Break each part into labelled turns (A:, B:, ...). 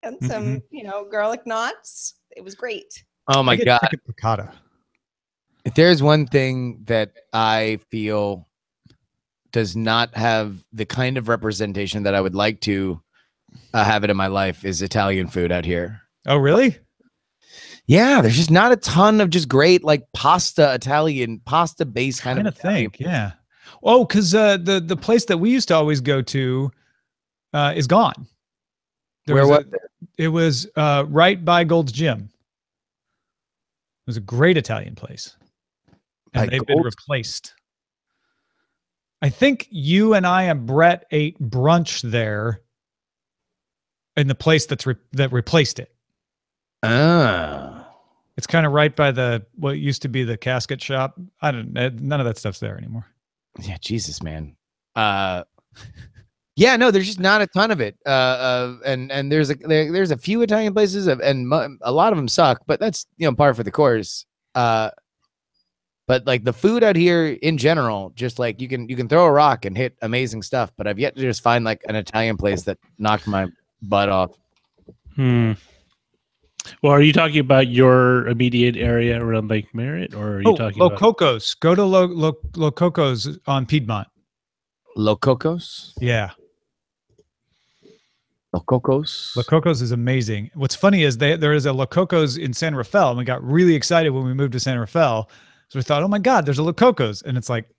A: and some, garlic knots. It was great.
B: Oh my God.
C: Chicken piccata.
B: If there's one thing that I feel does not have the kind of representation that I would like to have it in my life is Italian food out here.
C: Oh, really?
B: Yeah, there's just not a ton of just great like Italian pasta based kind of
C: thing. Yeah. Oh, because the place that we used to always go to is gone.
B: Where was it?
C: It was right by Gold's Gym. It was a great Italian place, and they've been replaced. I think you and I and Brett ate brunch there in the place that replaced it. It's kind of right by what used to be the casket shop. None of that stuff's there anymore.
B: Yeah, Jesus, man. Yeah, no, there's just not a ton of it. And there's a few Italian places, and a lot of them suck, but that's par for the course. But like the food out here in general, just like you can throw a rock and hit amazing stuff. But I've yet to just find like an Italian place that knocked my butt off.
D: Well, are you talking about your immediate area around Lake Merritt, or are you talking about
C: Cocos? Go to Lo Cocos on Piedmont.
B: Lo Cocos?
C: Yeah.
B: Lo Cocos.
C: Lo Cocos is amazing. What's funny is there is a Lo Cocos in San Rafael, and we got really excited when we moved to San Rafael. So we thought, oh my God, there's a Lo Cocos. And it's like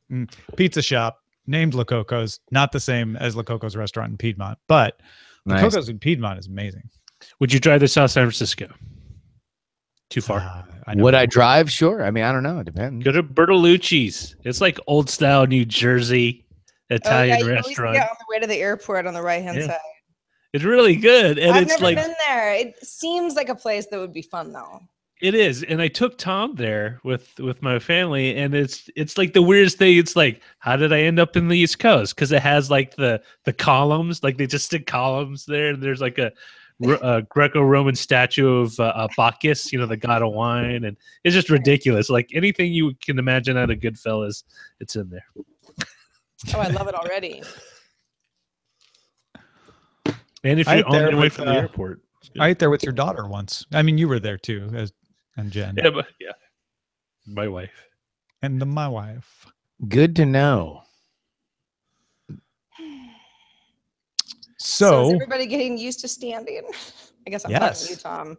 C: pizza shop named Lo Cocos, not the same as Lo Cocos restaurant in Piedmont, but Lo Cocos in Piedmont is amazing.
D: Would you drive to South San Francisco? Too far.
B: Would I drive? Sure. I mean, I don't know. It depends.
D: Go to Bertolucci's. It's like old style New Jersey Italian restaurant.
A: Yeah, on the way to the airport on the right-hand side.
D: It's really good. And
A: I've never been there. It seems like a place that would be fun, though.
D: It is. And I took Tom there with my family, and it's like the weirdest thing. It's like, how did I end up in the East Coast? Because it has like the columns, like they just stick columns there, and there's like a Greco-Roman statue of Bacchus, the god of wine, and it's just ridiculous. Like anything you can imagine out of Goodfellas, it's in there.
A: Oh, I love it already.
D: And if you're on your way from the airport,
C: I ate there with your daughter once. I mean, you were there too, and Jen.
D: Yeah, my wife
C: and my wife.
B: Good to know.
A: So is everybody getting used to standing? I guess I'm talking to you, Tom.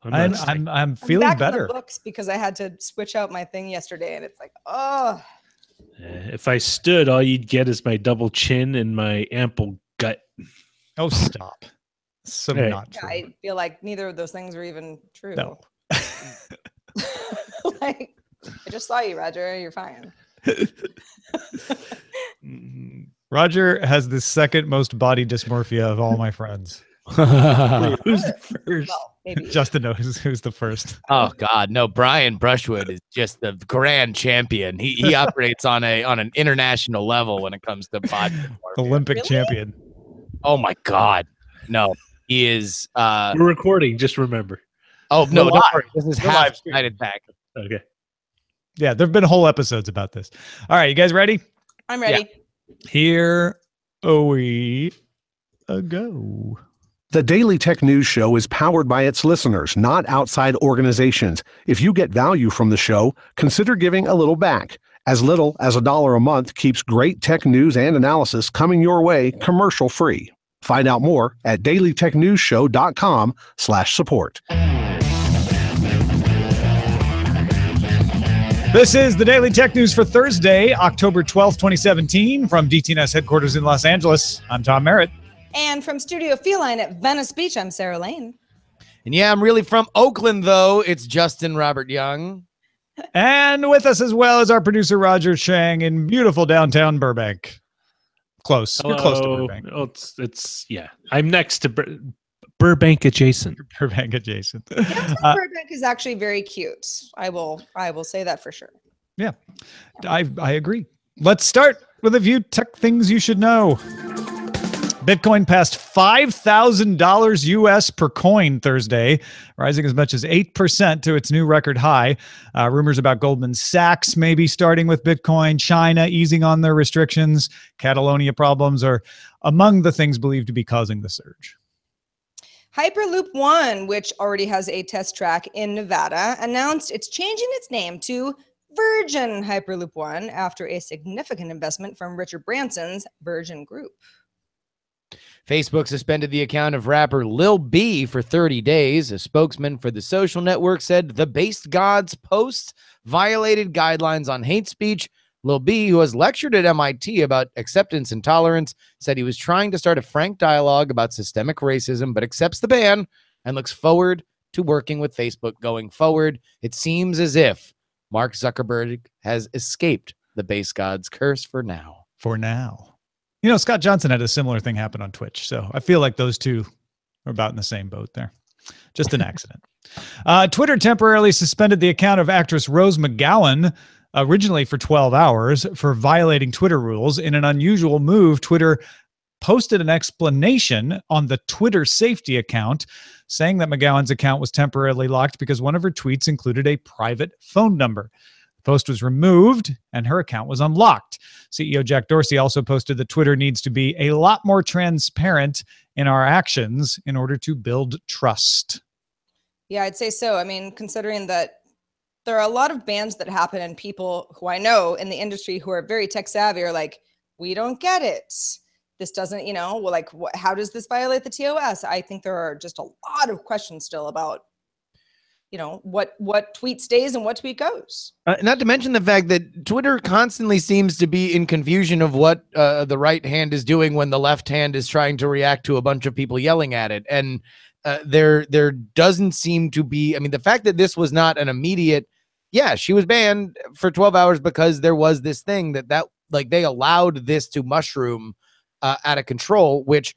C: I'm feeling
A: back
C: better.
A: In the books because I had to switch out my thing yesterday, and it's like, oh.
D: If I stood, all you'd get is my double chin and my ample gut.
C: Oh, stop! So not true.
A: I feel like neither of those things are even true.
C: No.
A: Like, I just saw you, Roger. You're fine.
C: Roger has the second most body dysmorphia of all my friends.
D: Who's the first?
A: Well, maybe.
C: Justin knows who's the first.
B: Oh God, no! Brian Brushwood is just the grand champion. He operates on an international level when it comes to body dysmorphia.
C: Olympic champion.
B: Oh my God, no! He is.
D: We're recording. Just remember.
B: Oh no! Don't worry. This is half United back.
D: Okay.
C: Yeah, there've been whole episodes about this. All right, you guys ready?
A: I'm ready.
C: Yeah. Here we go.
E: The Daily Tech News Show is powered by its listeners, not outside organizations. If you get value from the show, consider giving a little back. As little as $1 a month keeps great tech news and analysis coming your way commercial-free. Find out more at dailytechnewsshow.com/support.
C: This is the Daily Tech News for Thursday, October 12th, 2017, from DTNS headquarters in Los Angeles. I'm Tom Merritt.
A: And from Studio Feline at Venice Beach, I'm Sarah Lane.
B: And yeah, I'm really from Oakland, though. It's Justin Robert Young.
C: And with us as well as our producer, Roger Chang, in beautiful downtown Burbank. Close.
D: Hello.
C: You're close to Burbank.
D: Oh, it's yeah. I'm next to Burbank adjacent.
C: Burbank adjacent.
A: Burbank is actually very cute. I will say that for sure.
C: Yeah, I agree. Let's start with a few tech things you should know. Bitcoin passed $5,000 US per coin Thursday, rising as much as 8% to its new record high. Rumors about Goldman Sachs maybe starting with Bitcoin, China easing on their restrictions, Catalonia problems are among the things believed to be causing the surge.
A: Hyperloop One, which already has a test track in Nevada, announced it's changing its name to Virgin Hyperloop One after a significant investment from Richard Branson's Virgin Group.
B: Facebook suspended the account of rapper Lil B for 30 days. A spokesman for the social network said the Based Gods post violated guidelines on hate speech. Lil B, who has lectured at MIT about acceptance and tolerance, said he was trying to start a frank dialogue about systemic racism, but accepts the ban and looks forward to working with Facebook going forward. It seems as if Mark Zuckerberg has escaped the Based Gods curse for now.
C: For now. You know, Scott Johnson had a similar thing happen on Twitch. So I feel like those two are about in the same boat there. Just an accident. Twitter temporarily suspended the account of actress Rose McGowan, originally for 12 hours, for violating Twitter rules. In an unusual move, Twitter posted an explanation on the Twitter safety account, saying that McGowan's account was temporarily locked because one of her tweets included a private phone number. The post was removed and her account was unlocked. CEO Jack Dorsey also posted that Twitter needs to be a lot more transparent in our actions in order to build trust.
A: Yeah, I'd say so. I mean, considering that there are a lot of bans that happen and people who I know in the industry who are very tech savvy are like, we don't get it. This doesn't, well, like, how does this violate the TOS? I think there are just a lot of questions still about, what tweet stays and what tweet goes.
B: Not to mention the fact that Twitter constantly seems to be in confusion of what the right hand is doing when the left hand is trying to react to a bunch of people yelling at it. And there doesn't seem to be, the fact that this was not an immediate, she was banned for 12 hours because there was this thing that they allowed this to mushroom out of control, which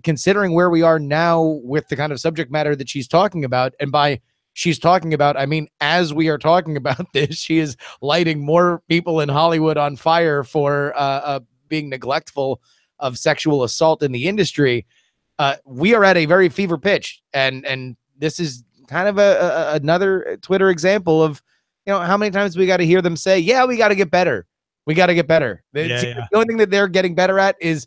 B: considering where we are now with the kind of subject matter that she's talking about, and by she's talking about, I mean, as we are talking about this, she is lighting more people in Hollywood on fire for being neglectful of sexual assault in the industry. We are at a very fever pitch, and this is kind of another Twitter example of, how many times we got to hear them say, yeah, we got to get better. We got to get better. The only thing that they're getting better at is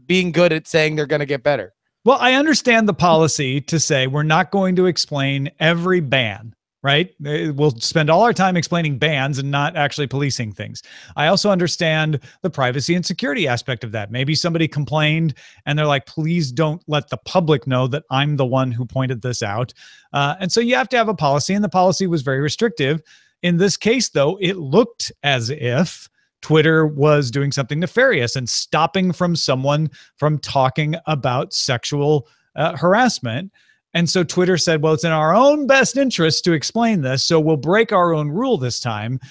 B: being good at saying they're going to get better.
C: Well, I understand the policy to say we're not going to explain every ban, right? We'll spend all our time explaining bans and not actually policing things. I also understand the privacy and security aspect of that. Maybe somebody complained and they're like, please don't let the public know that I'm the one who pointed this out. And so you have to have a policy, and the policy was very restrictive. In this case, though, it looked as if Twitter was doing something nefarious and stopping someone from talking about sexual harassment. And so Twitter said, well, it's in our own best interest to explain this, so we'll break our own rule this time.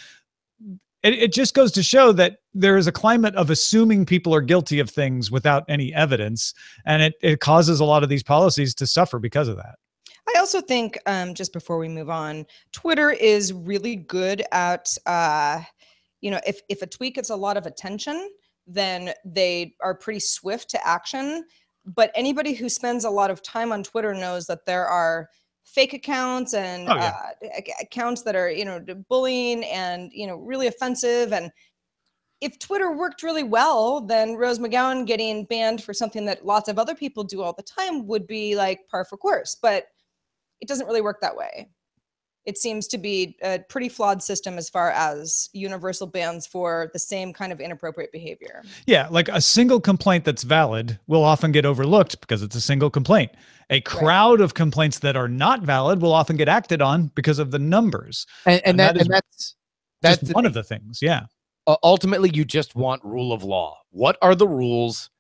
C: It just goes to show that there is a climate of assuming people are guilty of things without any evidence, and it causes a lot of these policies to suffer because of that.
A: I also think, just before we move on, Twitter is really good at if a tweet gets a lot of attention, then they are pretty swift to action. But anybody who spends a lot of time on Twitter knows that there are fake accounts and accounts that are, bullying and, really offensive. And if Twitter worked really well, then Rose McGowan getting banned for something that lots of other people do all the time would be like par for course. But it doesn't really work that way. It seems to be a pretty flawed system as far as universal bans for the same kind of inappropriate behavior.
C: Yeah, like a single complaint that's valid will often get overlooked because it's a single complaint. A crowd of complaints that are not valid will often get acted on because of the numbers. And that's one of the things. Yeah.
B: Ultimately, you just want rule of law. What are the rules?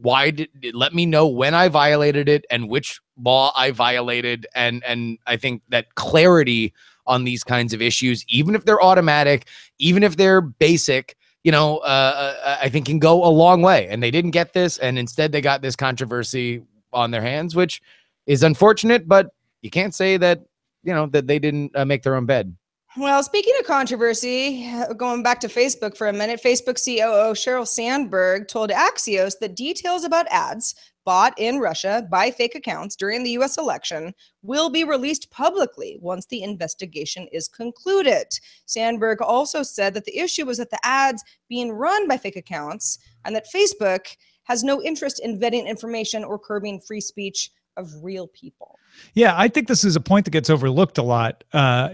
B: Let me know when I violated it and which law I violated. And I think that clarity on these kinds of issues, even if they're automatic, even if they're basic, I think can go a long way. And they didn't get this. And instead they got this controversy on their hands, which is unfortunate, but you can't say that, that they didn't make their own bed.
A: Well, speaking of controversy, going back to Facebook for a minute, Facebook COO Sheryl Sandberg told Axios that details about ads bought in Russia by fake accounts during the U.S. election will be released publicly once the investigation is concluded. Sandberg also said that the issue was that the ads being run by fake accounts and that Facebook has no interest in vetting information or curbing free speech of real people.
C: Yeah, I think this is a point that gets overlooked a lot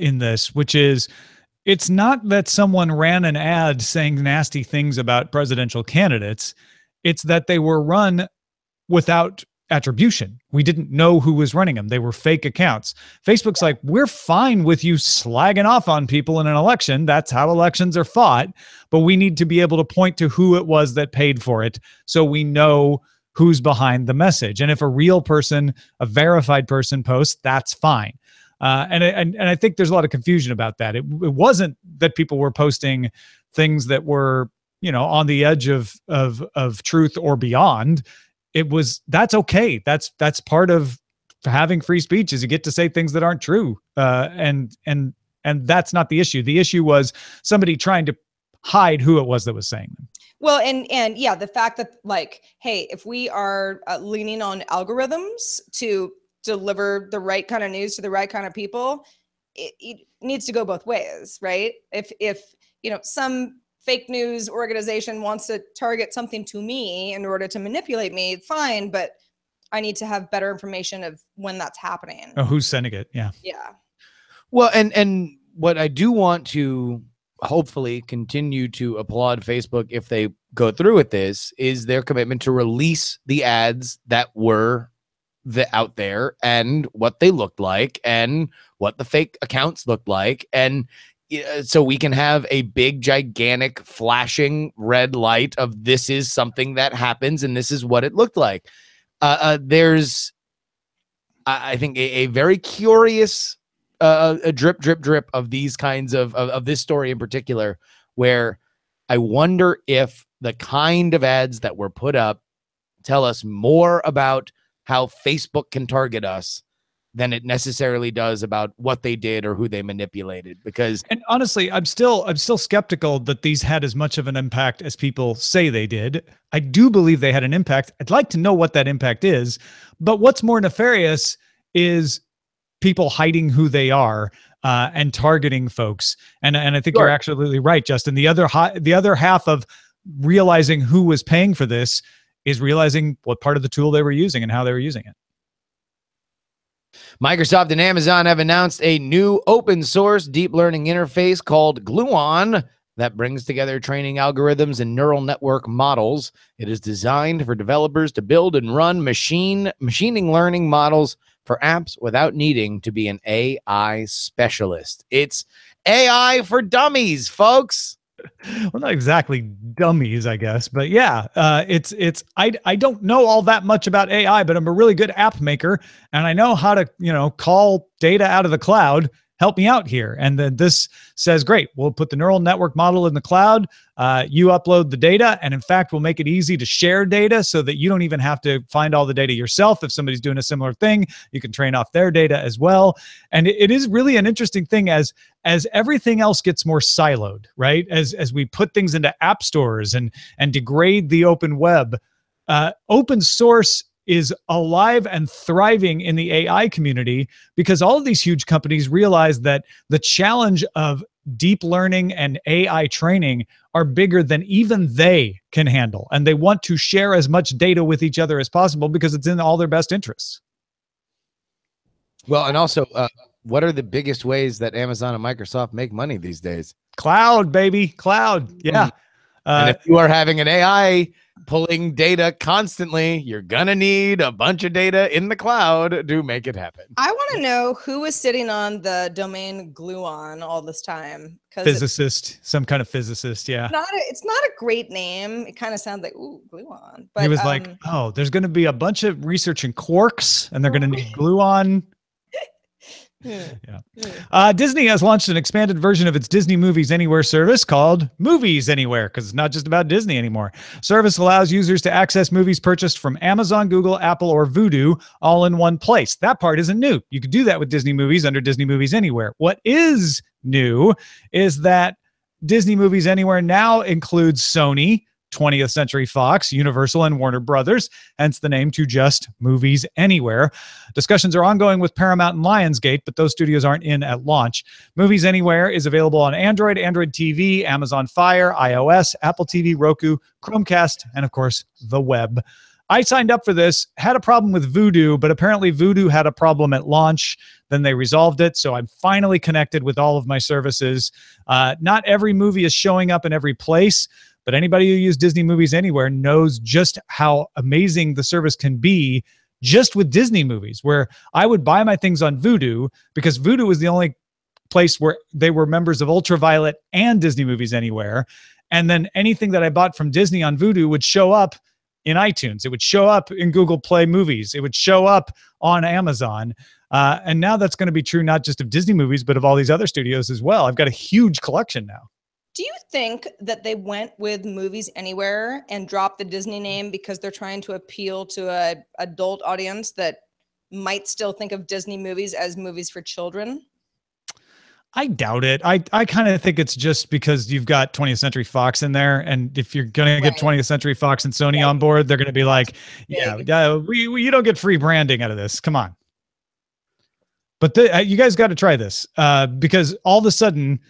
C: in this, which is it's not that someone ran an ad saying nasty things about presidential candidates. It's that they were run without attribution. We didn't know who was running them. They were fake accounts. Facebook's like, we're fine with you slagging off on people in an election. That's how elections are fought. But we need to be able to point to who it was that paid for it so we know who's behind the message. And if a real person, a verified person posts, that's fine. And I think there's a lot of confusion about that. It wasn't that people were posting things that were, on the edge of truth or beyond. It was, that's okay. That's part of having free speech, is you get to say things that aren't true. And that's not the issue. The issue was somebody trying to hide who it was that was saying them.
A: Well, and yeah, the fact that like, hey, if we are leaning on algorithms to deliver the right kind of news to the right kind of people, it needs to go both ways, right? If some fake news organization wants to target something to me in order to manipulate me, fine, but I need to have better information of when that's happening.
C: Oh, who's sending it? Yeah.
A: Yeah.
B: Well, and what I do want to hopefully continue to applaud Facebook if they go through with this is their commitment to release the ads that were out there and what they looked like and what the fake accounts looked like. And so we can have a big, gigantic, flashing red light of this is something that happens and this is what it looked like. There's, I think, a very curious a drip of these kinds of this story in particular, where I wonder if the kind of ads that were put up tell us more about how Facebook can target us than it necessarily does about what they did or who they manipulated. Because,
C: and honestly, I'm still skeptical that these had as much of an impact as people say they did. I do believe they had an impact. I'd like to know what that impact is, but what's more nefarious is people hiding who they are and targeting folks. And I think
B: Sure.
C: You're absolutely right, Justin. The other half of realizing who was paying for this is realizing what part of the tool they were using and how they were using it.
B: Microsoft and Amazon have announced a new open source deep learning interface called Gluon that brings together training algorithms and neural network models. It is designed for developers to build and run machining learning models for apps without needing to be an AI specialist. It's AI for dummies, folks.
C: Well, not exactly dummies, I guess, but yeah, I don't know all that much about AI, but I'm a really good app maker and I know how to, call data out of the cloud. Help me out here. And then this says, great, we'll put the neural network model in the cloud. You upload the data. And in fact, we'll make it easy to share data so that you don't even have to find all the data yourself. If somebody's doing a similar thing, you can train off their data as well. And it is really an interesting thing as everything else gets more siloed, right? As we put things into app stores and degrade the open web, open source is alive and thriving in the AI community because all of these huge companies realize that the challenge of deep learning and AI training are bigger than even they can handle. And they want to share as much data with each other as possible because it's in all their best interests.
B: Well, and also, what are the biggest ways that Amazon and Microsoft make money these days?
C: Cloud, baby, cloud. Yeah.
B: And if you are having an AI pulling data constantly, you're gonna need a bunch of data in the cloud to make it happen.
A: I want to know who was sitting on the domain Gluon all this time.
C: Physicist, some kind of physicist. Yeah.
A: It's not a great name. It kind of sounds like, ooh, Gluon. But
C: he was like, oh, there's going to be a bunch of research in quarks and they're going to need Gluon. Yeah. Disney has launched an expanded version of its Disney Movies Anywhere service called Movies Anywhere because it's not just about Disney anymore. Service allows users to access movies purchased from Amazon, Google, Apple, or Vudu all in one place. That part isn't new. You could do that with Disney Movies under Disney Movies Anywhere. What is new is that Disney Movies Anywhere now includes Sony, 20th Century Fox, Universal, and Warner Brothers, hence the name to just Movies Anywhere. Discussions are ongoing with Paramount and Lionsgate, but those studios aren't in at launch. Movies Anywhere is available on Android, Android TV, Amazon Fire, iOS, Apple TV, Roku, Chromecast, and of course, the web. I signed up for this, had a problem with Vudu, but apparently Vudu had a problem at launch. Then they resolved it. So I'm finally connected with all of my services. Not every movie is showing up in every place, but anybody who uses Disney Movies Anywhere knows just how amazing the service can be just with Disney movies, where I would buy my things on Vudu because Vudu was the only place where they were members of Ultraviolet and Disney Movies Anywhere. And then anything that I bought from Disney on Vudu would show up in iTunes. It would show up in Google Play Movies. It would show up on Amazon. And now that's going to be true not just of Disney movies, but of all these other studios as well. I've got a huge collection now.
A: Do you think that they went with Movies Anywhere and dropped the Disney name because they're trying to appeal to an adult audience that might still think of Disney movies as movies for children?
C: I doubt it. I kind of think it's just because you've got 20th Century Fox in there. And if you're going to get 20th Century Fox and Sony on board, they're going to be like, yeah, you don't get free branding out of this. Come on. But you guys got to try this because all of a sudden,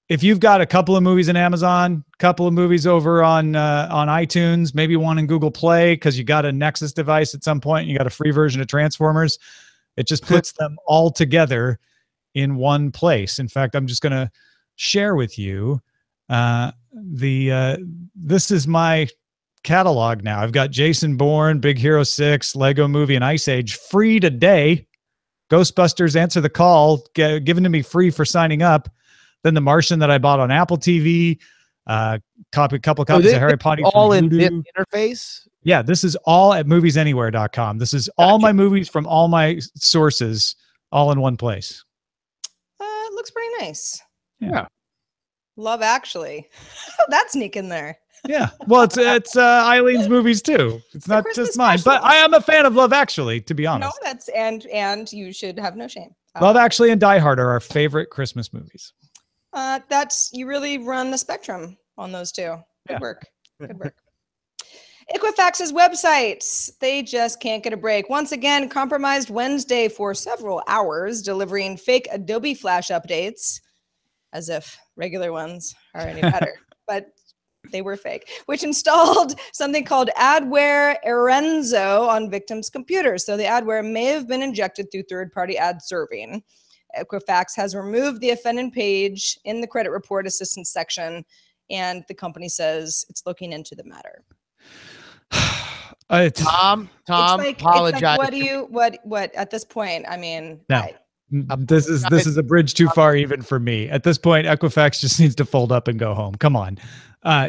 C: if you've got a couple of movies in Amazon, a couple of movies over on iTunes, maybe one in Google Play because you got a Nexus device at some point, and you got a free version of Transformers, it just puts them all together in one place. In fact, I'm just going to share with you this is my catalog now. I've got Jason Bourne, Big Hero 6, Lego Movie, and Ice Age free today. Ghostbusters Answer the Call, given to me free for signing up. Then The Martian that I bought on Apple TV. Couple copies of Harry Potter.
B: All in this interface?
C: Yeah, this is all at moviesanywhere.com. This is all my movies from all my sources, all in one place.
A: It looks pretty nice.
C: Yeah.
A: Love Actually. That's sneak in there.
C: Yeah. Well, it's Eileen's movies too. It's not just mine, but I am a fan of Love Actually, to be honest.
A: No, that's and you should have no shame.
C: Love Actually and Die Hard are our favorite Christmas movies.
A: You really run the spectrum on those two. Good work. Good work. Equifax's websites, they just can't get a break. Once again, compromised Wednesday for several hours, delivering fake Adobe Flash updates, as if regular ones are any better. But they were fake, which installed something called adware Erenzo on victims' computers. So the adware may have been injected through third-party ad serving. Equifax has removed the offended page in the credit report assistance section, and the company says it's looking into the matter.
B: Tom, apologize.
A: What at this point? I mean,
C: no. This is a bridge too far even for me. At this point, Equifax just needs to fold up and go home. Come on.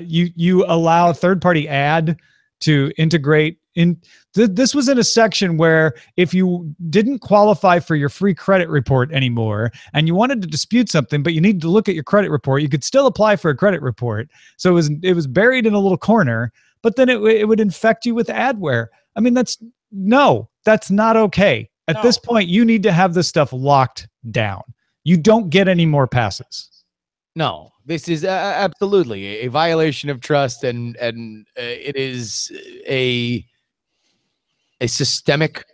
C: You allow third-party ad to integrate in. This was in a section where if you didn't qualify for your free credit report anymore and you wanted to dispute something, but you needed to look at your credit report, you could still apply for a credit report. So it was buried in a little corner, but then it would infect you with adware. I mean, that's not okay. At this point, you need to have this stuff locked down. You don't get any more passes.
B: No, this is absolutely a violation of trust, and it is a systemic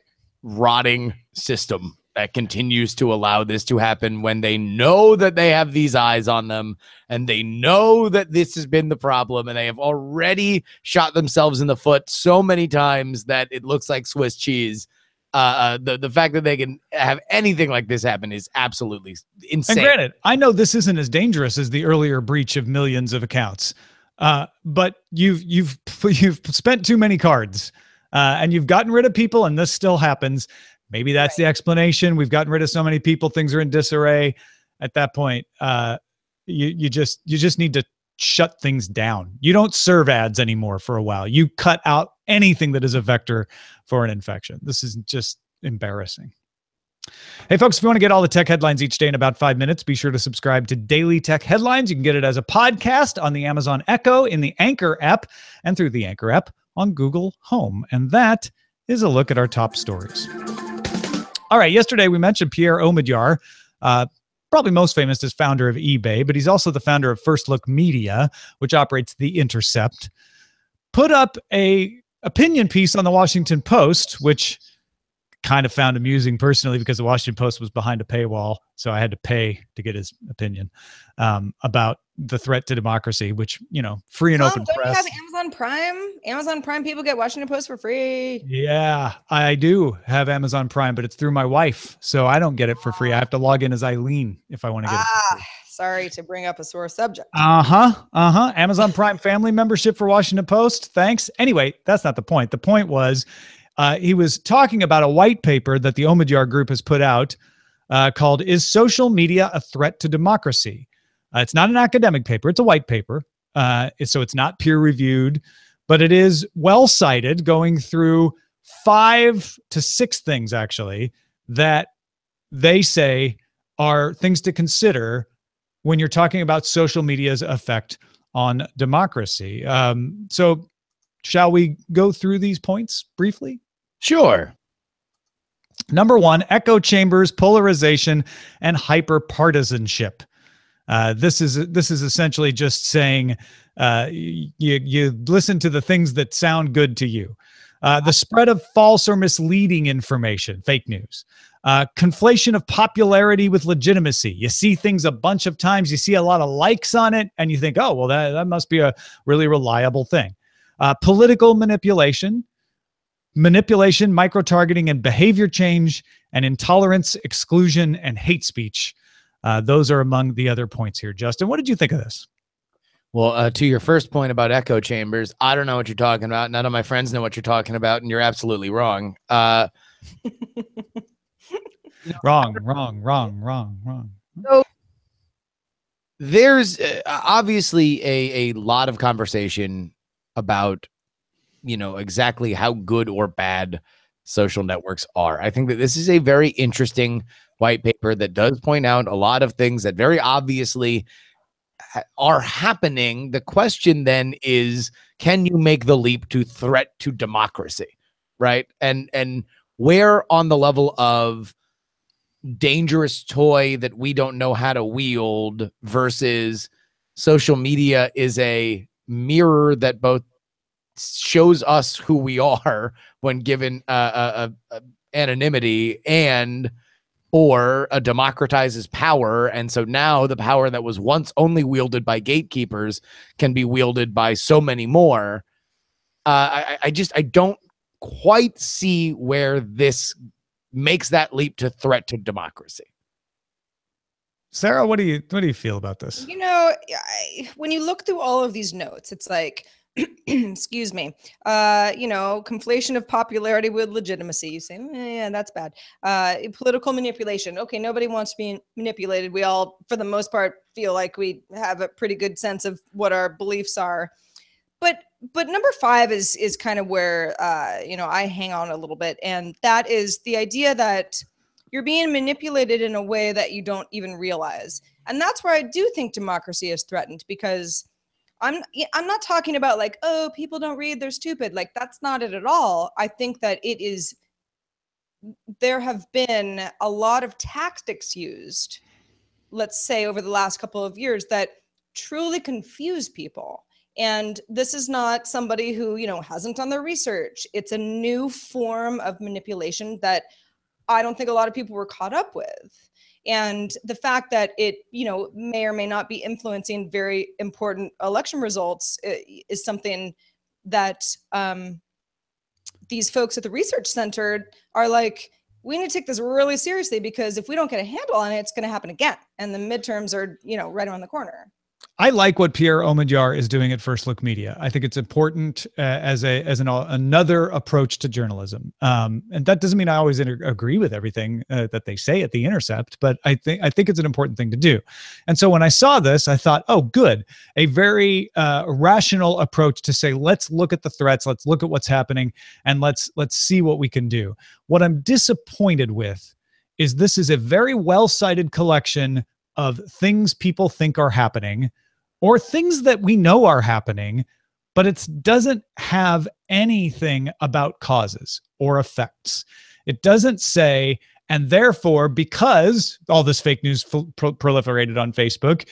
B: rotting system that continues to allow this to happen when they know that they have these eyes on them and they know that this has been the problem, and they have already shot themselves in the foot so many times that it looks like Swiss cheese. The fact that they can have anything like this happen is absolutely insane.
C: And granted, I know this isn't as dangerous as the earlier breach of millions of accounts, but you've spent too many cards, and you've gotten rid of people, and this still happens. Maybe that's the explanation. We've gotten rid of so many people, things are in disarray. At that point, you just need to shut things down. You don't serve ads anymore for a while. You cut out anything that is a vector for an infection. This is just embarrassing. Hey folks, if you want to get all the tech headlines each day in about 5 minutes, be sure to subscribe to Daily Tech Headlines. You can get it as a podcast on the Amazon Echo, in the Anchor app, and through the Anchor app on Google Home. And that is a look at our top stories. All right, yesterday we mentioned Pierre Omidyar, probably most famous as founder of eBay, but he's also the founder of First Look Media, which operates The Intercept, put up a opinion piece on the Washington Post, which kind of found amusing personally because the Washington Post was behind a paywall, so I had to pay to get his opinion about the threat to democracy, which, free and
A: Tom,
C: open
A: don't
C: press.
A: you have Amazon Prime? Amazon Prime people get Washington Post for free.
C: Yeah, I do have Amazon Prime, but it's through my wife, so I don't get it for free. I have to log in as Eileen if I want to get it for free.
A: Sorry to bring up a sore subject.
C: Amazon Prime family membership for Washington Post. Thanks. Anyway, that's not the point. The point was he was talking about a white paper that the Omidyar Group has put out called "Is Social Media a Threat to Democracy?" It's not an academic paper. It's a white paper. So it's not peer reviewed, but it is well cited, going through 5 to 6 things actually that they say are things to consider when you're talking about social media's effect on democracy. So shall we go through these points briefly?
B: Sure.
C: Number 1, echo chambers, polarization, and hyperpartisanship. This is essentially just saying you listen to the things that sound good to you. The spread of false or misleading information, fake news. Conflation of popularity with legitimacy. You see things a bunch of times, you see a lot of likes on it, and you think, oh, well, that must be a really reliable thing. Political manipulation, micro-targeting, and behavior change, and intolerance, exclusion, and hate speech. Those are among the other points here. Justin, what did you think of this?
B: Well, to your first point about echo chambers, I don't know what you're talking about. None of my friends know what you're talking about, and you're absolutely wrong.
C: Wrong.
B: So there's obviously a lot of conversation about, exactly how good or bad social networks are. I think that this is a very interesting white paper that does point out a lot of things that very obviously are happening. The question then is, can you make the leap to threat to democracy, right? And where on the level of dangerous toy that we don't know how to wield versus social media is a mirror that both shows us who we are when given anonymity or democratizes power. And so now the power that was once only wielded by gatekeepers can be wielded by so many more. I don't quite see where this makes that leap to threat to democracy.
C: Sarah, what do you feel about this?
A: When you look through all of these notes, it's like, excuse me, conflation of popularity with legitimacy. You say, yeah, that's bad. Political manipulation. Okay, nobody wants to be manipulated. We all, for the most part, feel like we have a pretty good sense of what our beliefs are. But number 5 is kind of where I hang on a little bit, and that is the idea that you're being manipulated in a way that you don't even realize. And that's where I do think democracy is threatened, because I'm not talking about like, oh, people don't read, they're stupid. Like, that's not it at all. I think that there have been a lot of tactics used, let's say over the last couple of years, that truly confuse people. And this is not somebody who, hasn't done their research. It's a new form of manipulation that I don't think a lot of people were caught up with. And the fact that it, may or may not be influencing very important election results is something that these folks at the research center are like, we need to take this really seriously, because if we don't get a handle on it, it's going to happen again. And the midterms are, right around the corner.
C: I like what Pierre Omidyar is doing at First Look Media. I think it's important as another approach to journalism. And that doesn't mean I always agree with everything that they say at The Intercept, but I think it's an important thing to do. And so when I saw this, I thought, oh, good. A very rational approach to say, let's look at the threats, let's look at what's happening, and let's see what we can do. What I'm disappointed with is this is a very well-cited collection of things people think are happening, or things that we know are happening, but it doesn't have anything about causes or effects. It doesn't say, and therefore, because all this fake news proliferated on Facebook,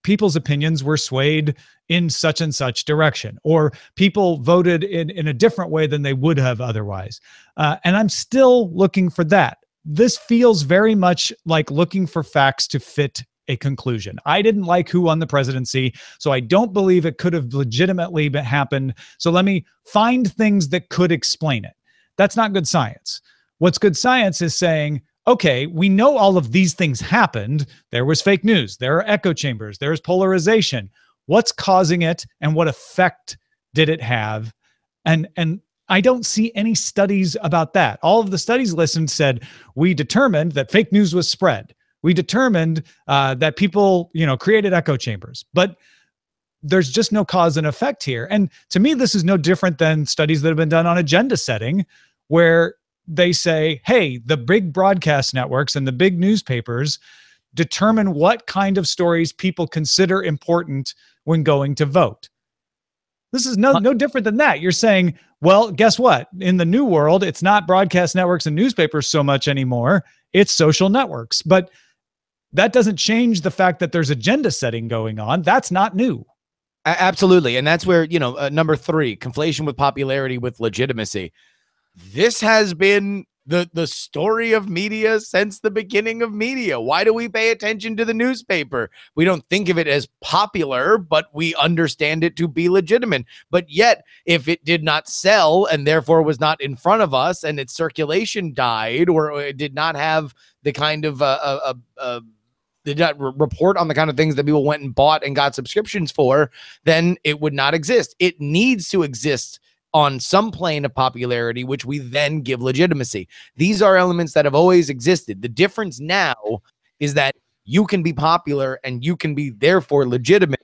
C: people's opinions were swayed in such and such direction, or people voted in a different way than they would have otherwise. And I'm still looking for that. This feels very much like looking for facts to fit a conclusion. I didn't like who won the presidency, so I don't believe it could have legitimately happened. So let me find things that could explain it. That's not good science. What's good science is saying, okay, we know all of these things happened. There was fake news. There are echo chambers. There's polarization. What's causing it, and what effect did it have? And I don't see any studies about that. All of the studies listened said, we determined that fake news was spread. We determined that people, created echo chambers. But there's just no cause and effect here. And to me, this is no different than studies that have been done on agenda setting, where they say, hey, the big broadcast networks and the big newspapers determine what kind of stories people consider important when going to vote. This is no different than that. You're saying, well, guess what? In the new world, it's not broadcast networks and newspapers so much anymore. It's social networks. But that doesn't change the fact that there's agenda setting going on. That's not new.
B: Absolutely. And that's where, number 3, conflation with popularity with legitimacy. This has been the story of media since the beginning of media. Why do we pay attention to the newspaper? We don't think of it as popular, but we understand it to be legitimate. But yet, if it did not sell and therefore was not in front of us, and its circulation died, or it did not have the kind of did not report on the kind of things that people went and bought and got subscriptions for, then it would not exist. It needs to exist on some plane of popularity, which we then give legitimacy. These are elements that have always existed. The difference now is that you can be popular and you can be therefore legitimate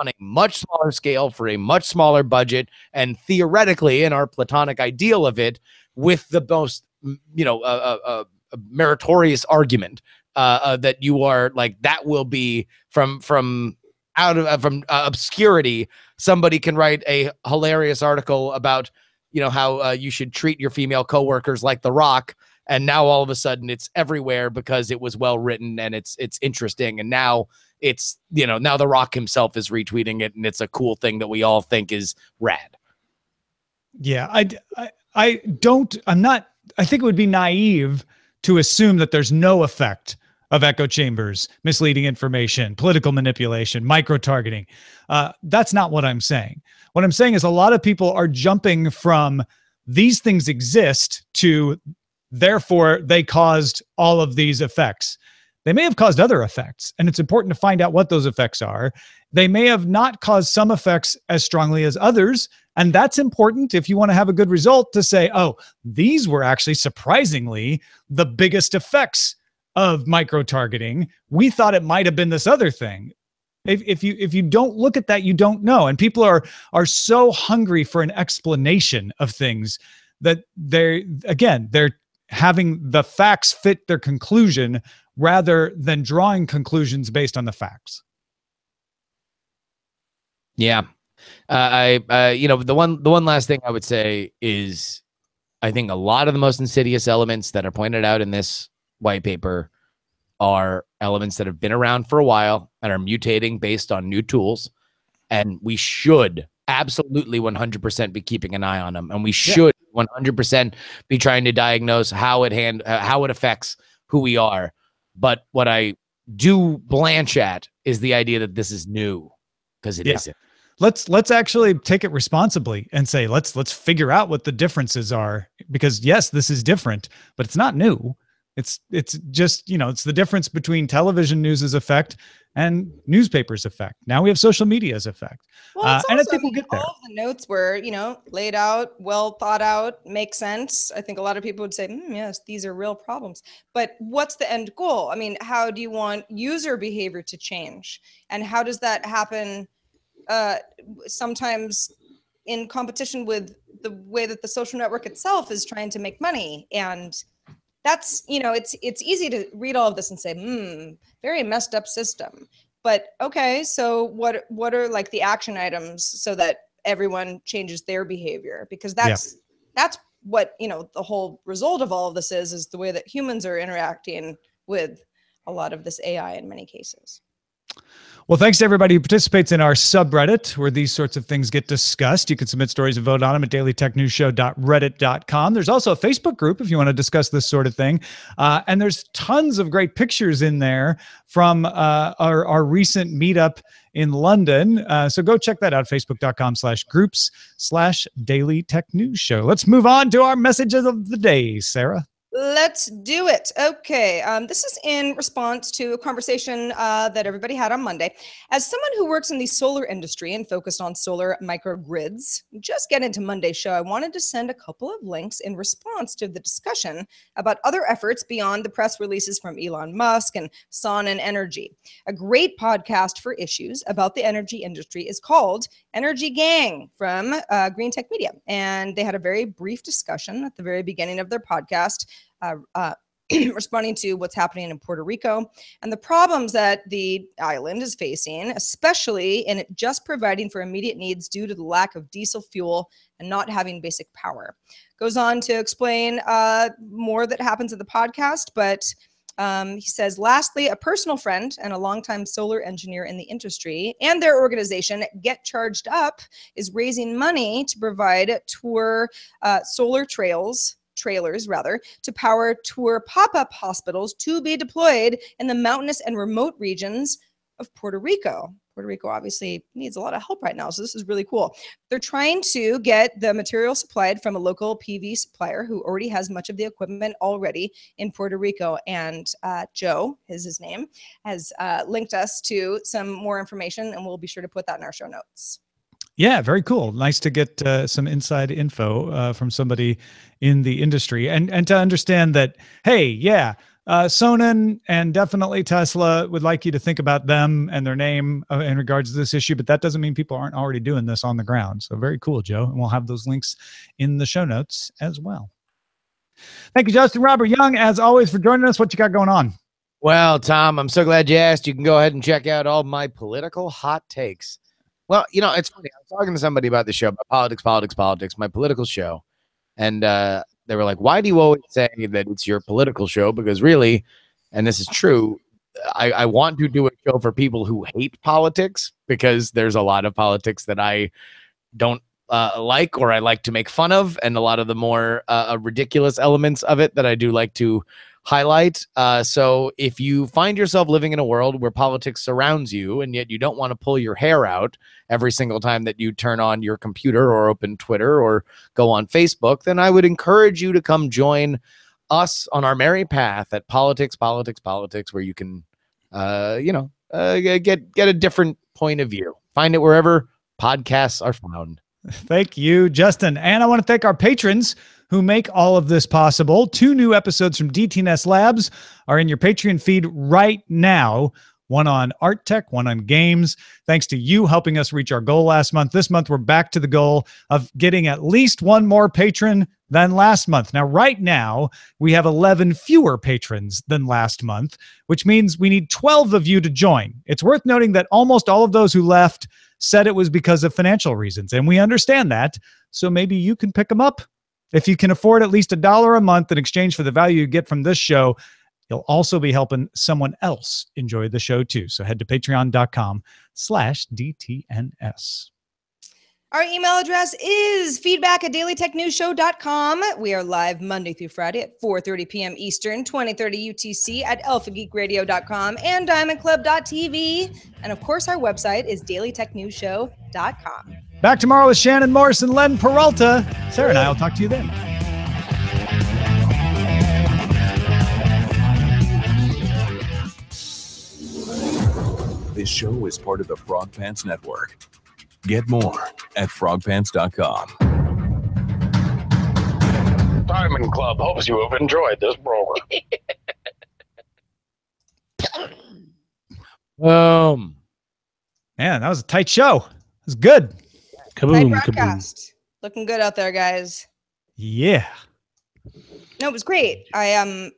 B: on a much smaller scale for a much smaller budget, and theoretically, in our platonic ideal of it, with the most, meritorious argument that you are like, that will be from obscurity. Somebody can write a hilarious article about, how you should treat your female coworkers like The Rock. And now all of a sudden it's everywhere because it was well written and it's interesting. And now it's, now The Rock himself is retweeting it, and it's a cool thing that we all think is rad.
C: Yeah. I think it would be naive to assume that there's no effect of echo chambers, misleading information, political manipulation, micro-targeting. That's not what I'm saying. What I'm saying is a lot of people are jumping from these things exist to therefore they caused all of these effects. They may have caused other effects, and it's important to find out what those effects are. They may have not caused some effects as strongly as others, and that's important if you want to have a good result, to say, oh, these were actually surprisingly the biggest effects of micro-targeting. We thought it might have been this other thing. If you don't look at that, you don't know. And people are so hungry for an explanation of things that they're having the facts fit their conclusion rather than drawing conclusions based on the facts.
B: Yeah. The one last thing I would say is, I think a lot of the most insidious elements that are pointed out in this white paper are elements that have been around for a while and are mutating based on new tools. And we should absolutely 100% be keeping an eye on them. And we should 100% be trying to diagnose how it affects who we are. But what I do blanch at is the idea that this is new, because it isn't.
C: Let's actually take it responsibly and say, let's figure out what the differences are, because yes, this is different, but it's not new. It's just, it's the difference between television news's effect and newspapers' effect. Now we have social media's effect.
A: Well, it's
C: and
A: also,
C: I think we'll get there.
A: all of the notes were, laid out, well thought out, make sense. I think a lot of people would say, yes, these are real problems. But what's the end goal? I mean, how do you want user behavior to change? And how does that happen sometimes in competition with the way that the social network itself is trying to make money? And that's, it's easy to read all of this and say, very messed up system. But okay, so what are like the action items so that everyone changes their behavior? Because that's what, the whole result of all of this is the way that humans are interacting with a lot of this AI in many cases.
C: Well, thanks to everybody who participates in our subreddit where these sorts of things get discussed. You can submit stories and vote on them at dailytechnewsshow.reddit.com. There's also a Facebook group if you want to discuss this sort of thing. And there's tons of great pictures in there from our recent meetup in London. So go check that out, facebook.com/groups/Daily Tech News Show. Let's move on to our messages of the day, Sarah.
A: Let's do it. Okay. This is in response to a conversation that everybody had on Monday. As someone who works in the solar industry and focused on solar microgrids, just get into Monday's show, I wanted to send a couple of links in response to the discussion about other efforts beyond the press releases from Elon Musk and Sonnen Energy. A great podcast for issues about the energy industry is called Energy Gang from Green Tech Media. And they had a very brief discussion at the very beginning of their podcast, responding to what's happening in Puerto Rico and the problems that the island is facing, especially in it just providing for immediate needs due to the lack of diesel fuel and not having basic power. Goes on to explain more that happens in the podcast, but he says, lastly, a personal friend and a longtime solar engineer in the industry and their organization, Get Charged Up, is raising money to provide solar trailers to power tour pop-up hospitals to be deployed in the mountainous and remote regions of Puerto Rico. Puerto Rico obviously needs a lot of help right now, so this is really cool. They're trying to get the material supplied from a local PV supplier who already has much of the equipment already in Puerto Rico. And Joe, is his name, has linked us to some more information, and we'll be sure to put that in our show notes.
C: Yeah, very cool. Nice to get some inside info from somebody in the industry and to understand that, hey, yeah, Sonnen and definitely Tesla would like you to think about them and their name in regards to this issue, but that doesn't mean people aren't already doing this on the ground. So very cool, Joe. And we'll have those links in the show notes as well. Thank you, Justin Robert Young, as always, for joining us. What you got going on?
B: Well, Tom, I'm so glad you asked. You can go ahead and check out all my political hot takes. Well, you know, it's funny. I was talking to somebody about the show, about politics, my political show. And they were like, why do you always say that it's your political show? Because really, and this is true, I want to do a show for people who hate politics, because there's a lot of politics that I don't like, or I like to make fun of, and a lot of the more ridiculous elements of it that I do like to highlight. So if you find yourself living in a world where politics surrounds you, and yet you don't want to pull your hair out every single time that you turn on your computer or open Twitter or go on Facebook, then I would encourage you to come join us on our merry path at Politics, where you can, get a different point of view. Find it wherever podcasts are found.
C: Thank you, Justin. And I want to thank our patrons who make all of this possible. 2 new episodes from DTNS Labs are in your Patreon feed right now. One on art tech, one on games. Thanks to you helping us reach our goal last month. This month, we're back to the goal of getting at least 1 more patron than last month. Now, right now, we have 11 fewer patrons than last month, which means we need 12 of you to join. It's worth noting that almost all of those who left said it was because of financial reasons, and we understand that, so maybe you can pick them up. If you can afford at least $1 a month in exchange for the value you get from this show, you'll also be helping someone else enjoy the show too. So head to patreon.com/DTNS.
A: Our email address is feedback@dailytechnewsshow.com. We are live Monday through Friday at 4:30 p.m. Eastern, 2030 UTC at alphageekradio.com and diamondclub.tv. And of course, our website is dailytechnewsshow.com.
C: Back tomorrow with Shannon Morris and Len Peralta. Sarah and I will talk to you then.
F: This show is part of the Frog Pants Network. Get more at frogpants.com.
G: Diamond Club hopes you have enjoyed this program.
C: Man, that was a tight show. It was good.
A: Night
D: Kaboom,
A: broadcast.
D: kaboom.
A: Looking good out there, guys.
C: Yeah.
A: No, it was great. I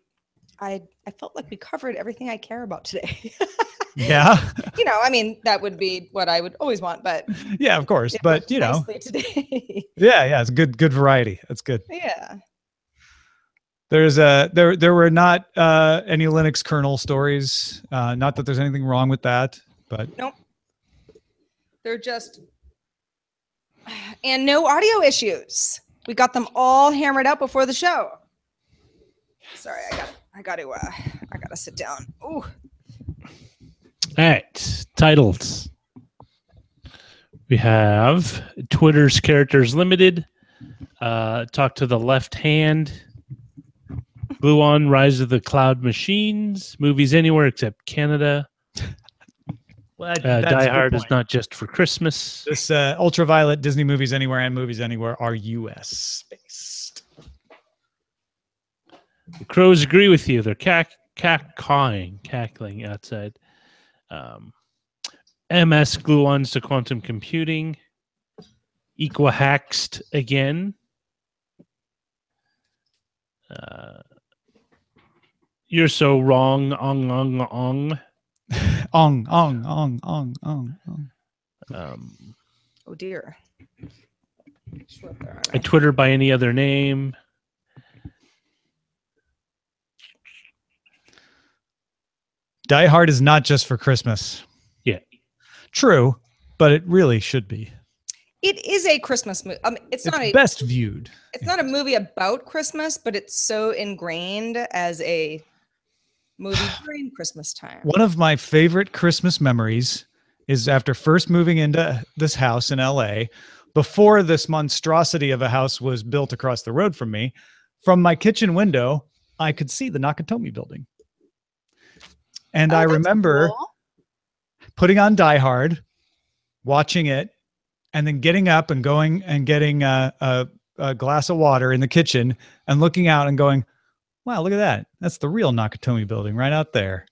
A: felt like we covered everything I care about today.
C: Yeah.
A: I mean, that would be what I would always want, but
C: Yeah, of course. But
A: nicely today.
C: yeah, it's good variety. That's good.
A: Yeah.
C: There's there were not any Linux kernel stories. Not that there's anything wrong with that, but
A: Nope. They're just, and no audio issues. We got them all hammered out before the show. Sorry, I got to sit down. Ooh.
D: All right, titles. We have Twitter's Characters Limited, Talk to the Left Hand, Glue On, Rise of the Cloud Machines, Movies Anywhere Except Canada.
C: Well,
D: Die Hard is not just for Christmas.
C: This Ultraviolet, Disney Movies Anywhere, and Movies Anywhere are U.S. based.
D: The crows agree with you. They're cackling outside. MS Gluons to Quantum Computing. Equifaxed again. You're so wrong. Ong, ong, ong.
C: Ong, ong, ong, ong, ong, ong.
A: Oh dear.
D: I Twitter by any other name.
C: Die Hard is not just for Christmas.
D: Yeah.
C: True, but it really should be.
A: It is a Christmas movie. It's not a
C: best viewed.
A: It's not a movie about Christmas, but it's so ingrained as a movie during Christmas time.
C: One of my favorite Christmas memories is after first moving into this house in LA, before this monstrosity of a house was built across the road from me, from my kitchen window, I could see the Nakatomi building. And I remember putting on Die Hard, watching it, and then getting up and going and getting a glass of water in the kitchen and looking out and going, wow, look at that. That's the real Nakatomi building right out there.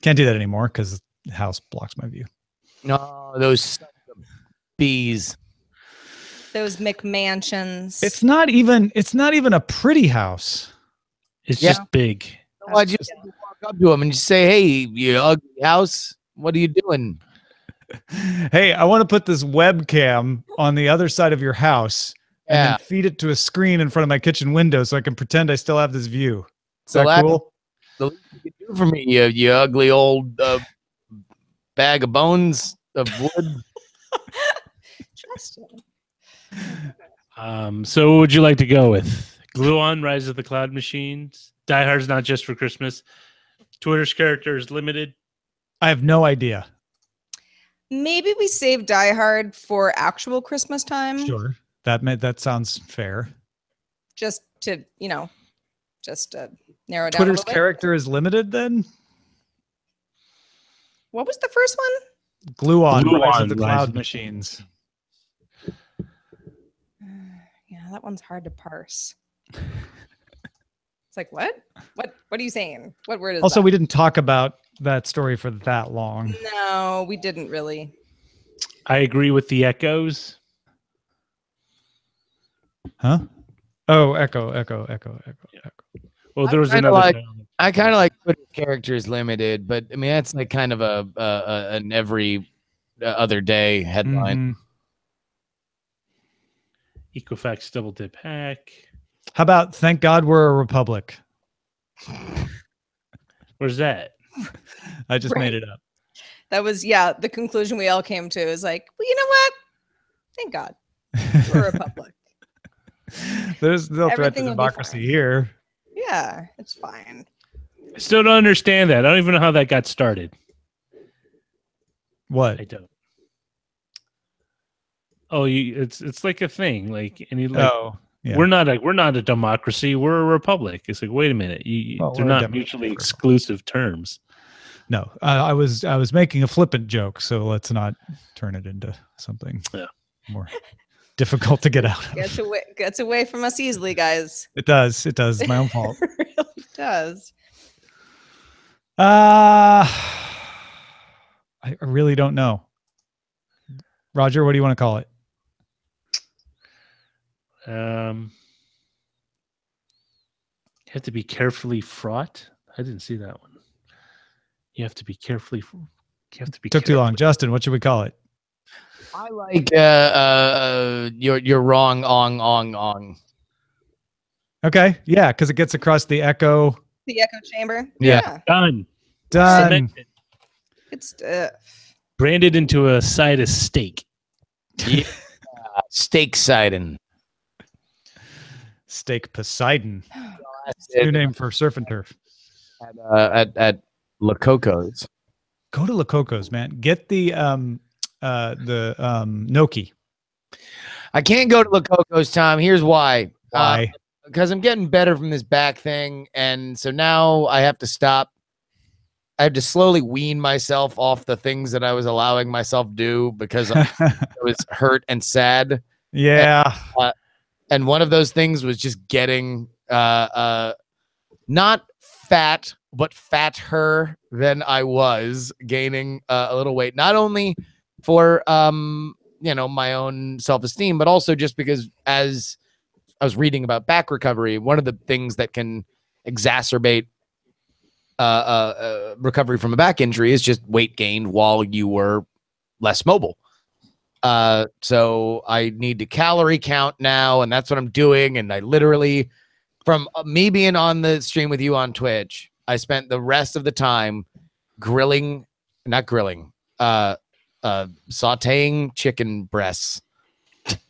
C: Can't do that anymore because the house blocks my view.
B: No, those sons of bees.
A: Those McMansions.
C: It's not even a pretty house.
D: It's just big.
B: I just walk up to him and just say, hey, you ugly house, what are you doing?
C: Hey, I want to put this webcam on the other side of your house and then feed it to a screen in front of my kitchen window so I can pretend I still have this view. Is that cool?
B: The least you can do for me, you ugly old bag of bones of wood.
A: Justin.
D: So what would you like to go with? Glue On, Rise of the Cloud Machines, Die Hard's not just for Christmas, Twitter's Characters Limited.
C: I have no idea.
A: Maybe we save Die Hard for actual Christmas time.
C: Sure. That sounds fair.
A: Just to, narrow down.
C: Twitter's Character is Limited then?
A: What was the first one?
C: Glue On, Rise of the Cloud Machines.
A: Yeah, that one's hard to parse. It's like, what? What are you saying? What word is
C: Also,
A: that?
C: we didn't talk about that story for that long.
A: No, we didn't really.
D: I agree with the echoes.
C: Huh? Oh, echo.
D: Well, there was
B: I
D: another.
B: I kind of like Twitter Characters Limited, but I mean that's like kind of an every other day headline.
D: Equifax double dip hack.
C: How about Thank God We're a Republic?
D: Where's that?
C: I just made it up.
A: That was, the conclusion we all came to is like, well, you know what? Thank God we're a republic.
C: There's no threat
A: Everything
C: to
A: will be
C: democracy
A: fine.
C: here.
A: Yeah, it's fine.
D: I still don't understand that. I don't even know how that got started.
C: What?
D: I don't. Oh, it's like a thing. Like, and
C: yeah.
D: we're not a democracy. We're a republic. It's like, wait a minute. They're not mutually exclusive terms.
C: No, I was making a flippant joke, so let's not turn it into something more difficult to get out of.
A: Gets away from us easily, guys.
C: It does. It's my own fault.
A: It really does.
C: I really don't know. Roger, what do you want to call it?
D: You have to be carefully fraught. I didn't see that one. You have to be carefully.
C: Took too long. Justin, what should we call it?
B: I like you're wrong. Ong.
C: Okay, yeah, because it gets across the echo.
A: The echo chamber.
B: Yeah.
D: Done.
A: Good Good stuff.
D: Branded into a side of steak.
B: Yeah. Steak siding.
C: Steak Poseidon.
B: That's
C: New
B: it.
C: name for surf and turf.
B: At La Coco's.
C: Go to La Coco's, man. Get the gnocchi.
B: I can't go to La Coco's, Tom. Here's why.
C: Why?
B: Because I'm getting better from this back thing, and so now I have to stop. I have to slowly wean myself off the things that I was allowing myself do because I was hurt and sad.
C: Yeah.
B: And one of those things was just getting not fat, but fatter than I was, gaining a little weight, not only for my own self-esteem, but also just because as I was reading about back recovery, one of the things that can exacerbate recovery from a back injury is just weight gain while you were less mobile. So I need to calorie count now, and that's what I'm doing. And I literally, from me being on the stream with you on Twitch, I spent the rest of the time sauteing chicken breasts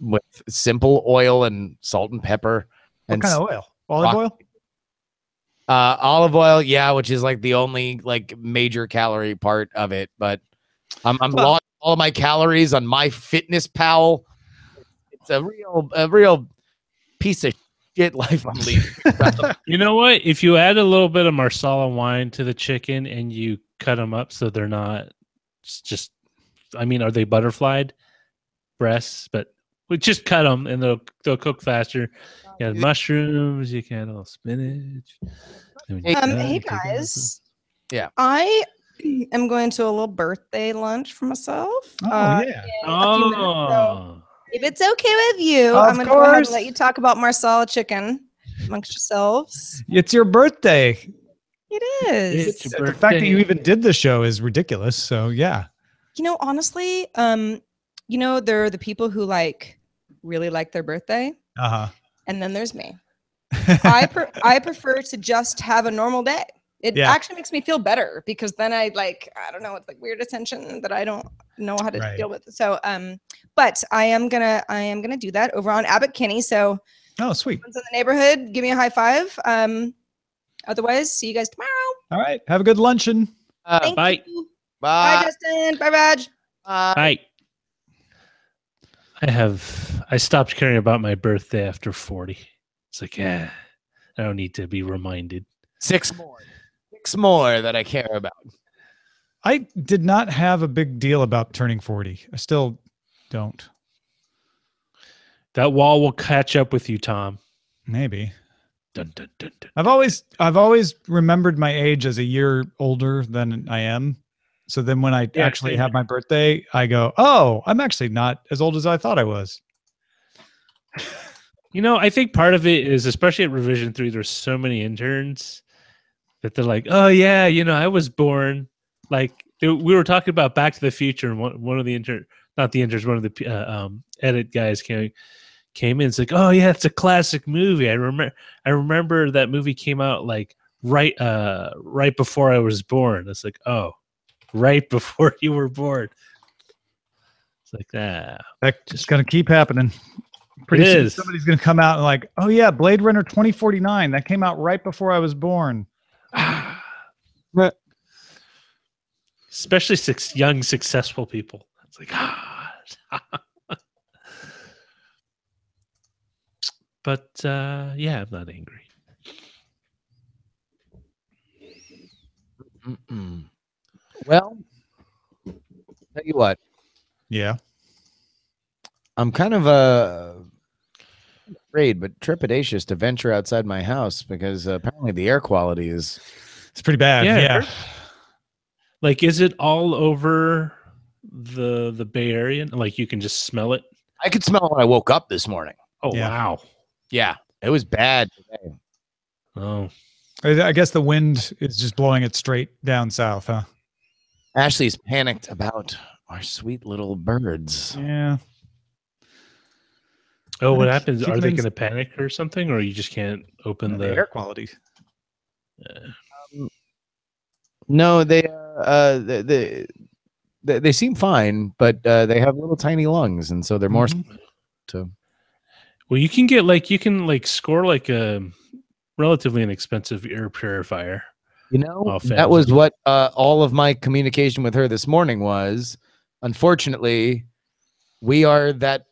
B: with simple oil and salt and pepper.
C: What kind of oil? Olive oil?
B: Olive oil, yeah, which is like the only like major calorie part of it. But I'm logging all of my calories on MyFitnessPal. It's a real piece of shit life I'm leading.
D: You know what? If you add a little bit of Marsala wine to the chicken and you cut them up so they're not just, I mean, are they butterflied breasts? But we just cut them and they'll cook faster. You got mushrooms, you can add a little spinach.
A: Hey guys.
B: Yeah.
A: I am going to a little birthday lunch for myself.
C: Yeah.
A: In a few minutes, so if it's okay with you,
C: Of
A: I'm going to go ahead and
C: course.
A: let you talk about Marsala chicken amongst yourselves.
C: It's your birthday.
A: It is.
D: It's your
C: The fact that
D: birthday.
C: you even did the show is ridiculous. So yeah.
A: Honestly, there are the people who really like their birthday,
C: Uh-huh.
A: and then there's me. I prefer to just have a normal day. It actually makes me feel better because then I don't know, it's like weird attention that I don't know how to deal with. So but I am gonna do that over on Abbott Kinney. So
C: Oh, sweet.
A: in the neighborhood, give me a high five. Otherwise, see you guys tomorrow.
C: All right. Have a good luncheon.
A: Thank
D: Bye.
A: you. Bye, Justin. Bye, Raj.
D: Bye. I stopped caring about my birthday after 40. It's like, I don't need to be reminded.
B: Six more that I care about.
C: I did not have a big deal about turning 40. I still don't.
D: That wall will catch up with you, Tom.
C: Maybe.
D: Dun, dun, dun, dun.
C: I've always remembered my age as a year older than I am. So then when I actually
D: same
C: have my birthday, I go, oh, I'm actually not as old as I thought I was.
D: I think part of it is, especially at Revision 3, there's so many interns that they're like, oh, yeah, I was born. Like, we were talking about Back to the Future, and one of the one of the edit guys came in. It's like, oh, yeah, it's a classic movie. I remember that movie came out like right before I was born. It's like, oh, right before you were born. It's like that.
C: That's just going to keep happening. Pretty soon somebody's going to come out and like, oh yeah, Blade Runner 2049. That came out right before I was born.
D: Especially young, successful people. It's like, But yeah, I'm not angry.
B: Well, tell you what,
C: Yeah.
B: I'm kind of afraid, but trepidatious to venture outside my house because apparently the air quality is.
C: It's pretty bad. Yeah.
D: Like, is it all over the Bay Area? Like, you can just smell it?
B: I could smell it when I woke up this morning.
D: Oh,
C: Yeah.
D: wow.
B: Yeah, it was bad today.
D: Oh.
C: I guess the wind is just blowing it straight down south, huh?
B: Ashley's panicked about our sweet little birds.
C: Yeah.
D: Oh, what happens? Are they
C: chickens-
D: going to panic or something? Or you just can't open
C: The air quality.
B: No, they seem fine, but they have little tiny lungs, and so they're more to.
D: Well, you can score like a relatively inexpensive air purifier.
B: You know, that was what all of my communication with her this morning was. Unfortunately, we are that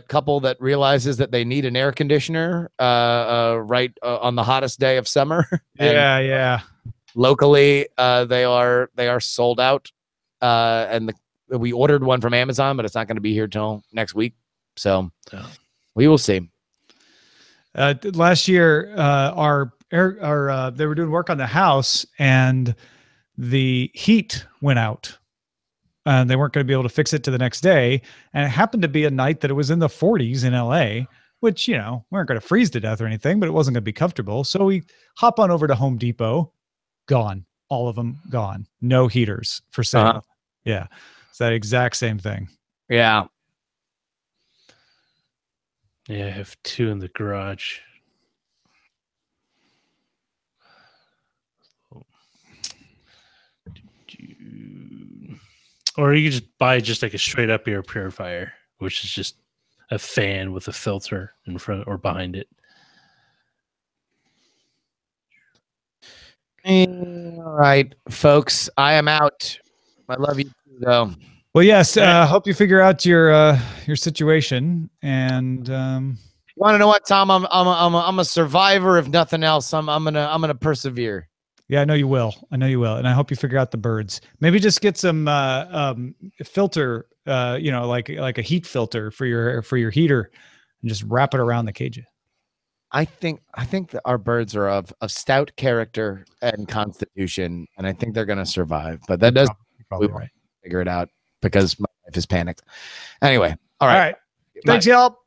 B: couple that realizes that they need an air conditioner right on the hottest day of summer.
C: Yeah.
B: Locally, they are sold out, and we ordered one from Amazon, but it's not going to be here till next week. So we will see.
C: Last year, they were doing work on the house, and the heat went out. And they weren't going to be able to fix it to the next day. And it happened to be a night that it was in the 40s in LA, which, we weren't going to freeze to death or anything, but it wasn't going to be comfortable. So we hop on over to Home Depot. Gone. All of them gone. No heaters for sale. Yeah. It's that exact same thing.
B: Yeah.
D: Yeah, I have 2 in the garage. Or you could just buy just like a straight up air purifier, which is just a fan with a filter in front or behind it.
B: All right, folks, I am out. I love you too, though.
C: Well, yes. Hope you figure out your situation. And
B: you want to know what, Tom? I'm a survivor. If nothing else, I'm gonna persevere.
C: Yeah, I know you will. And I hope you figure out the birds. Maybe just get some filter, like a heat filter for your heater, and just wrap it around the cage.
B: I think that our birds are of stout character and constitution, and I think they're going to survive. But that does
C: probably right.
B: Figure it out because my wife is panicked. Anyway, all right.
C: Thanks, y'all.